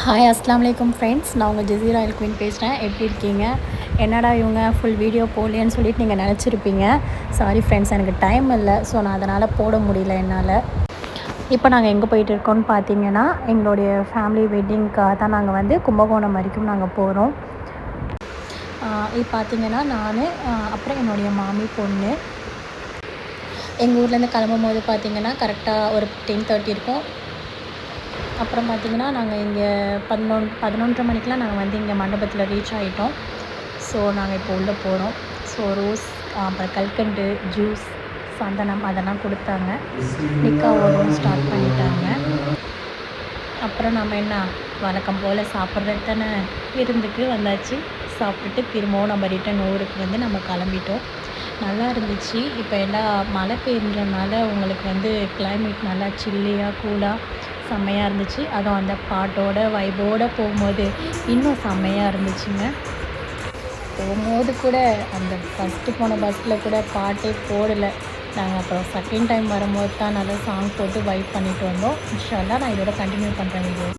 Hi அஸ்லாம் வலைக்கம் friends. நான் உங்கள் ஜசீரா அல் குயின் பேசுகிறேன். எப்படி இருக்கீங்க? என்னடா இவங்க ஃபுல் வீடியோ போடலைன்னு சொல்லிட்டு நீங்கள் நினச்சிருப்பீங்க. சாரி ஃப்ரெண்ட்ஸ், எனக்கு டைம் இல்லை. ஸோ நான் அதனால் போட முடியல என்னால். இப்போ நாங்கள் எங்கே போயிட்டு இருக்கோம்னு பார்த்தீங்கன்னா, எங்களுடைய ஃபேமிலி வெட்டிங்க்காக தான் நாங்கள் வந்து கும்பகோணம் வரைக்கும் நாங்கள் போகிறோம். இப்போ பார்த்தீங்கன்னா நான் அப்புறம் என்னுடைய மாமி பொண்ணு எங்கள் ஊர்லேருந்து கிளம்பும் போது பார்த்தீங்கன்னா கரெக்டாக ஒரு 10:30 இருக்கும். அப்புறம் பார்த்திங்கன்னா நாங்கள் இங்கே 11:30 மணிக்கெலாம் நாங்கள் வந்து இங்கே மண்டபத்தில் ரீச் ஆகிட்டோம். ஸோ நாங்கள் இப்போ உள்ளே போகிறோம். ஸோ ரோஸ், அப்புறம் கல்கண்டு, ஜூஸ், சந்தனம் அதெல்லாம் கொடுத்தாங்க. நிக்கா ஓடவும் ஸ்டார்ட் பண்ணிட்டாங்க. அப்புறம் நம்ம என்ன வழக்கம் போல் சாப்பிட்றது தானே, விருந்துக்கு வந்தாச்சு. சாப்பிட்டுட்டு திரும்பவும் நம்ம ரிட்டன் ஊருக்கு வந்து நம்ம கிளம்பிட்டோம். நல்லா இருந்துச்சு. இப்போ எல்லாம் மழை பெய்யுறதுனால உங்களுக்கு வந்து கிளைமேட் நல்லா சில்லியாக கூலாக செம்மையாக இருந்துச்சு. அதுவும் அந்த பாட்டோட வைபோடு போகும்போது இன்னும் செம்மையாக இருந்துச்சுங்க. போகும்போது கூட அந்த ஃபஸ்ட்டு போன பஸ்ஸில் கூட பாட்டே போடலை. நாங்கள் அப்புறம் செகண்ட் டைம் வரும்போது தான் நல்லா சாங் போட்டு வைப் பண்ணிட்டு வந்தோம். இன்ஷா அல்லாஹ் நான் இதோட கண்டினியூ பண்ணுறேன் வீடியோ.